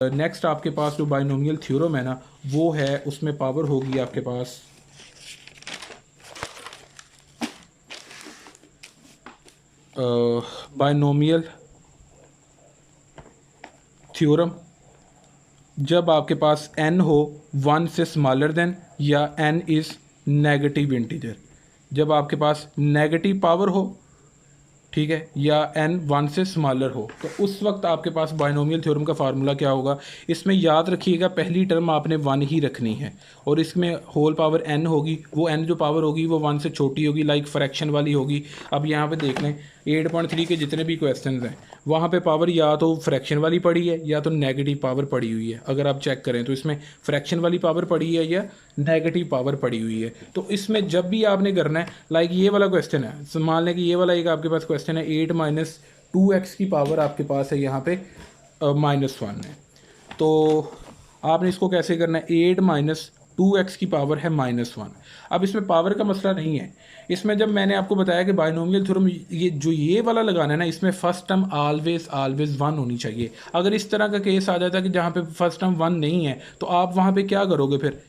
Next आपके पास जो binomial theorem है ना, वो है उसमें पावर होगी आपके पास बाइनोमियल थ्योरम जब आपके पास n हो 1 से स्मॉलर देन या n इज़ नेगेटिव इंटीजर, जब आपके पास नेगेटिव पावर हो, ठीक है, या n 1 से स्मॉलर हो, तो उस वक्त आपके पास बाइनोमियल थ्योरम का फार्मूला क्या होगा। इसमें याद रखिएगा पहली टर्म आपने 1 ही रखनी है और इसमें होल पावर n होगी, वो n जो पावर होगी वो 1 से छोटी होगी, लाइक फ्रैक्शन वाली होगी। अब यहाँ पे देख लें 8.3 के जितने भी क्वेश्चन हैं वहाँ पे पावर या तो फ्रैक्शन वाली पड़ी है या तो नेगेटिव पावर पड़ी हुई है। अगर आप चेक करें तो इसमें फ्रैक्शन वाली पावर पड़ी है या नेगेटिव पावर पड़ी हुई है। तो इसमें जब भी आपने करना है, लाइक ये वाला क्वेश्चन है, मान लें कि ये वाला एक आपके पास क्वेश्चन है 8 माइनस 2x की पावर आपके पास है यहाँ पे -1 है, तो आपने इसको कैसे करना है, 8 माइनस 2x की पावर है -1। अब इसमें पावर का मसला नहीं है, इसमें जब मैंने आपको बताया कि बाइनोमियल थ्योरम ये वाला लगाना है ना, इसमें फर्स्ट टर्म ऑलवेज 1 होनी चाहिए। अगर इस तरह का केस आ जाता है कि जहाँ पे फर्स्ट टर्म 1 नहीं है, तो आप वहाँ पे क्या करोगे, फिर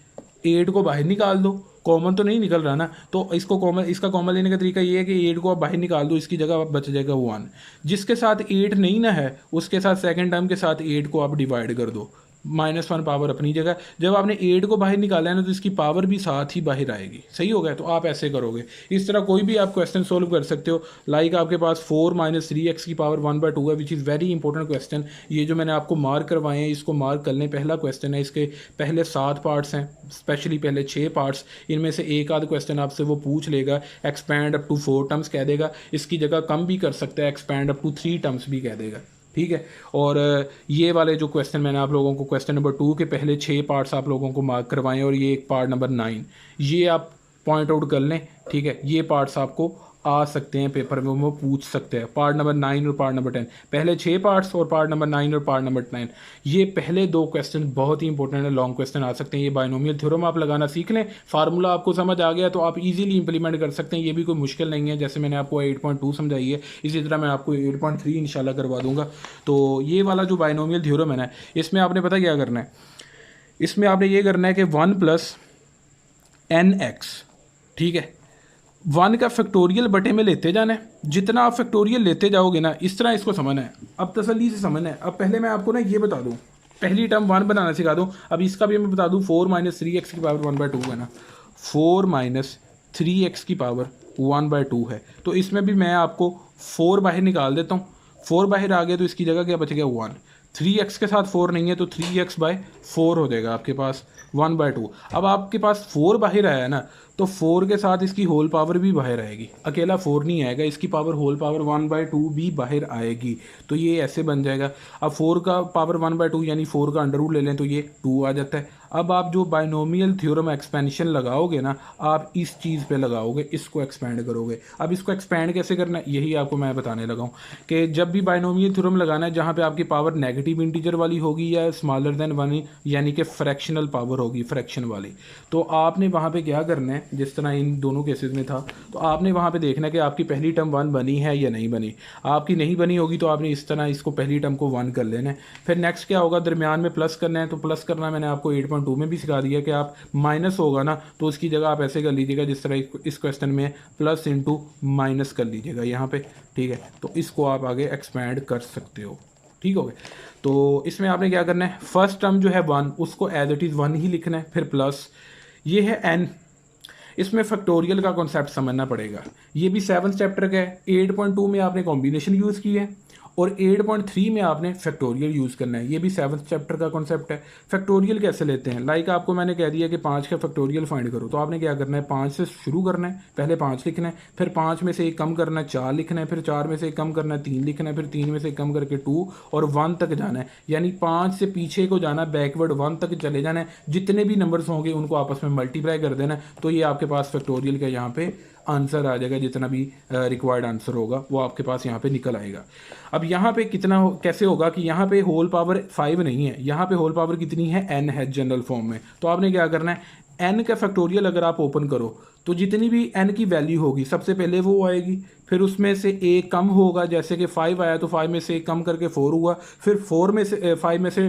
8 को बाहर निकाल दो, कॉमन तो नहीं निकल रहा ना, तो इसका कॉमन लेने का तरीका ये है कि 8 को आप बाहर निकाल दो, इसकी जगह बच जाएगा 1। जिसके साथ 8 नहीं ना है उसके साथ सेकंड टर्म के साथ 8 को आप डिवाइड कर दो, -1 पावर अपनी जगह। जब आपने 8 को बाहर निकाला है ना, तो इसकी पावर भी साथ ही बाहर आएगी। सही हो गया, तो आप ऐसे करोगे। इस तरह कोई भी आप क्वेश्चन सोल्व कर सकते हो। लाइक आपके पास 4 माइनस 3x की पावर 1/2 है, which is very important question. ये जो मैंने आपको मार्क करवाए हैं इसको मार्क कर लें, पहला क्वेश्चन है, इसके पहले 7 पार्ट्स हैं, स्पेशली पहले 6 पार्ट्स। इनमें से एक आध क्वेश्चन आपसे वो पूछ लेगा, एक्सपैंड अप टू 4 टर्म्स कह देगा, इसकी जगह कम भी कर सकता है, एक्सपैंड अप टू 3 टर्म्स भी कह देगा, ठीक है। और ये वाले जो क्वेश्चन मैंने आप लोगों को क्वेश्चन नंबर 2 के पहले 6 पार्ट्स आप लोगों को मार्क करवाएं, और ये एक पार्ट नंबर 9 ये आप पॉइंट आउट कर लें, ठीक है। ये पार्ट्स आपको आ सकते हैं पेपर में, वो पूछ सकते हैं, पार्ट नंबर 9 और पार्ट नंबर 10, पहले 6 पार्ट्स और पार्ट नंबर 9 और पार्ट नंबर 9। ये पहले 2 क्वेश्चन बहुत ही इंपॉर्टेंट है, लॉन्ग क्वेश्चन आ सकते हैं। ये बाइनोमियल थ्योरम आप लगाना सीख लें, फार्मूला आपको समझ आ गया तो आप इजीली इंप्लीमेंट कर सकते हैं। ये भी कोई मुश्किल नहीं है, जैसे मैंने आपको 8.2 समझाई है इसी तरह मैं आपको 8.3 इंशाल्लाह करवा दूंगा। तो ये वाला जो बाइनोमियल थ्योरम है ना, इसमें आपने पता क्या करना है, इसमें आपने ये करना है कि 1 + nx, ठीक है, 1 का फैक्टोरियल बटे में लेते जाना है। जितना आप फैक्टोरियल लेते जाओगे ना, इस तरह इसको समझना है। अब तसल्ली से समझना है। अब पहले मैं आपको ना ये बता दूं, पहली टर्म 1 बनाना सिखा दूं। अब इसका भी मैं बता दूं, 4 माइनस 3x की पावर 1/2 है ना, 4 माइनस 3x की पावर 1/2 है। तो इसमें भी मैं आपको 4 बाहर निकाल देता हूँ, 4 बाहर आ गया तो इसकी जगह क्या बच गया 1। 3x के साथ 4 नहीं है तो 3x/4 हो जाएगा आपके पास 1/2। अब आपके पास 4 बाहर आया है ना, तो 4 के साथ इसकी होल पावर भी बाहर आएगी, अकेला 4 नहीं आएगा, इसकी पावर होल पावर 1/2 भी बाहर आएगी। तो ये ऐसे बन जाएगा। अब 4 का पावर 1/2 यानी 4 का अंडर रूट ले लें तो ये 2 आ जाता है। अब आप जो बाइनोमियल थ्योरम एक्सपेंशन लगाओगे ना, आप इस चीज़ पे लगाओगे, इसको एक्सपेंड करोगे। अब इसको एक्सपेंड कैसे करना है यही आपको मैं बताने लगा हूँ कि जब भी बाइनोमियल थ्योरम लगाना है जहाँ पे आपकी पावर नेगेटिव इंटीजर वाली होगी या स्मॉलर देन 1 यानी कि फ्रैक्शनल पावर होगी, फ्रैक्शन वाली, तो आपने वहाँ पे क्या करना है, जिस तरह इन दोनों केसेस में था, तो आपने वहाँ पे देखना है कि आपकी पहली टर्म 1 बनी है या नहीं बनी। आपकी नहीं बनी होगी तो आपने इस तरह इसको पहली टर्म को 1 कर लेना है। फिर नेक्स्ट क्या होगा, दरमियान में प्लस करना है, तो प्लस करना मैंने आपको 8.2 में भी सिखा दिया कि आप माइनस होगा ना तो उसकी जगह आप ऐसे कर लीजिएगा जिस तरह इस क्वेश्चन में प्लस इंटू माइनस कर लीजिएगा यहाँ पे, ठीक है। तो इसको आप आगे एक्सपैंड कर सकते हो, ठीक हो गया। तो इसमें आपने क्या करना है, फर्स्ट टर्म जो है 1 उसको एज इट इज़ 1 ही लिखना है, फिर प्लस ये है n। इसमें फैक्टोरियल का कॉन्सेप्ट समझना पड़ेगा। ये भी 7th चैप्टर का है। 8.2 में आपने कॉम्बिनेशन यूज़ की है और 8.3 में आपने फैक्टोरियल यूज़ करना है। ये भी 7th चैप्टर का कॉन्सेप्ट है। फैक्टोरियल कैसे लेते हैं, लाइक आपको मैंने कह दिया कि 5 का फैक्टोरियल फाइंड करो, तो आपने क्या करना है, 5 से शुरू करना है, पहले 5 लिखना है, फिर 5 में से 1 कम करना है 4 लिखना है, फिर 4 में से 1 कम करना है 3 लिखना है, फिर 3 में से 1 कम करके 2 और 1 तक जाना है। यानी 5 से पीछे को जाना, बैकवर्ड 1 तक चले जाना है। जितने भी नंबर्स होंगे उनको आपस में मल्टीप्लाई कर देना है, तो ये आपके पास फैक्टोरियल का यहाँ पे आंसर आ जाएगा। जितना भी रिक्वायर्ड आंसर होगा वो आपके पास यहाँ पे निकल आएगा। अब यहाँ पे कितना कैसे होगा कि यहाँ पे होल पावर 5 नहीं है, यहाँ पे होल पावर कितनी है, n है जनरल फॉर्म में। तो आपने क्या करना है, n का फैक्टोरियल अगर आप ओपन करो तो जितनी भी n की वैल्यू होगी सबसे पहले वो आएगी, फिर उसमें से a कम होगा, जैसे कि 5 आया तो 5 में से कम करके 4 हुआ, फिर 4 में से 5 में से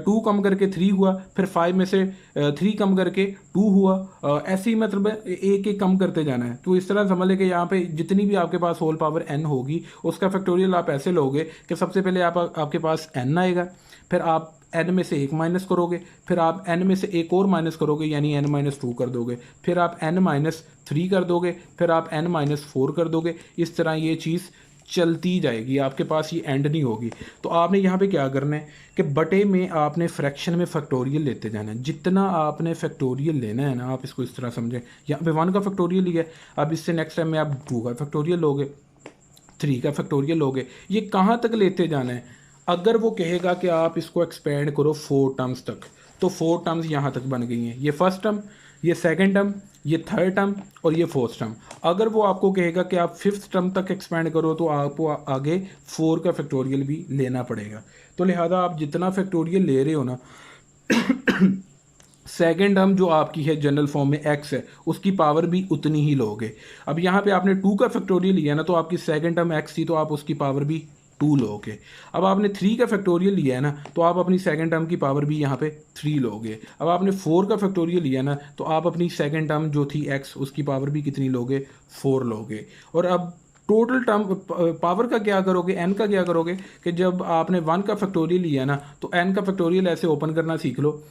2 कम करके 3 हुआ, फिर 5 में से 3 कम करके 2 हुआ। ऐसे ही मतलब एक एक कम करते जाना है। तो इस तरह समझ लें कि यहाँ पे जितनी भी आपके पास होल पावर n होगी उसका फैक्टोरियल आप ऐसे लोगे कि सबसे पहले आपके पास n आएगा, फिर आप n में से एक माइनस करोगे, फिर आप n में से एक और माइनस करोगे यानी n-2 कर दोगे, फिर आप n-3 कर दोगे, फिर आप n-4 कर दोगे। इस तरह ये चीज़ चलती जाएगी, आपके पास ये एंड नहीं होगी। तो आपने यहाँ पे क्या करना है कि बटे में आपने फ्रैक्शन में फैक्टोरियल लेते जाना है। जितना आपने फैक्टोरियल लेना है ना, आप इसको इस तरह समझें, यहाँ पे 1 का फैक्टोरियल लिया है, अब इससे नेक्स्ट टाइम में आप 2 का फैक्टोरियल लोगे, 3 का फैक्टोरियल लोगे। ये कहाँ तक लेते जाना है? अगर वो कहेगा कि आप इसको एक्सपेंड करो 4 टर्म्स तक, तो 4 टर्म्स यहाँ तक बन गई हैं, ये फर्स्ट टर्म, ये सेकंड टर्म, ये थर्ड टर्म और ये फोर्थ टर्म। अगर वो आपको कहेगा कि आप 5th टर्म तक एक्सपेंड करो तो आपको आगे 4 का फैक्टोरियल भी लेना पड़ेगा। तो लिहाजा आप जितना फैक्टोरियल ले रहे हो ना सेकेंड टर्म जो आपकी है जनरल फॉर्म में x है उसकी पावर भी उतनी ही लोगे। अब यहाँ पे आपने 2 का फैक्टोरियल लिया ना, तो आपकी सेकेंड टर्म x थी तो आप उसकी पावर भी 2 लोगे। अब आपने 3 का फैक्टोरियल लिया है ना, तो आप अपनी सेकंड टर्म की पावर भी यहाँ पे 3 लोगे। अब आपने 4 का फैक्टोरियल लिया ना, तो आप अपनी सेकंड टर्म जो थी x उसकी पावर भी कितनी लोगे? 4 लोगे। और अब टोटल टर्म पावर का क्या करोगे, n का क्या करोगे कि जब आपने 1 का फैक्टोरियल लिया ना, तो n का फैक्टोरियल ऐसे ओपन करना सीख लो।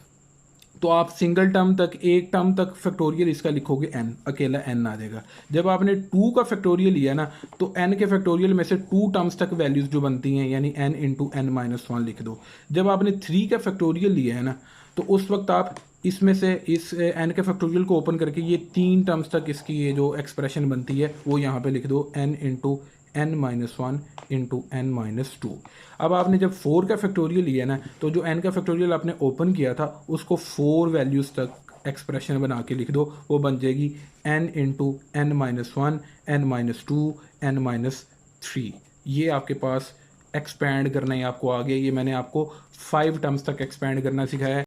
तो आप सिंगल टर्म तक, एक टर्म तक फैक्टोरियल इसका लिखोगे n, अकेला n आ जाएगा। जब आपने 2 का फैक्टोरियल लिया ना, तो n के फैक्टोरियल में से 2 टर्म्स तक वैल्यूज जो बनती हैं यानी n इंटू n-1 लिख दो। जब आपने 3 का फैक्टोरियल लिया है ना, तो उस वक्त आप इसमें से इस n के फैक्टोरियल को ओपन करके ये 3 टर्म्स तक इसकी ये जो एक्सप्रेशन बनती है वो यहाँ पे लिख दो, n into n-1 into n-2। अब आपने जब 4 का फैक्टोरियल लिया ना, तो जो n का फैक्टोरियल आपने ओपन किया था उसको 4 वैल्यूज़ तक एक्सप्रेशन बना के लिख दो, वो बन जाएगी n into n-1 n-2 n-3। ये आपके पास एक्सपेंड करना ही आपको आ गया। ये मैंने आपको 5 टर्म्स तक एक्सपेंड करना सिखाया है।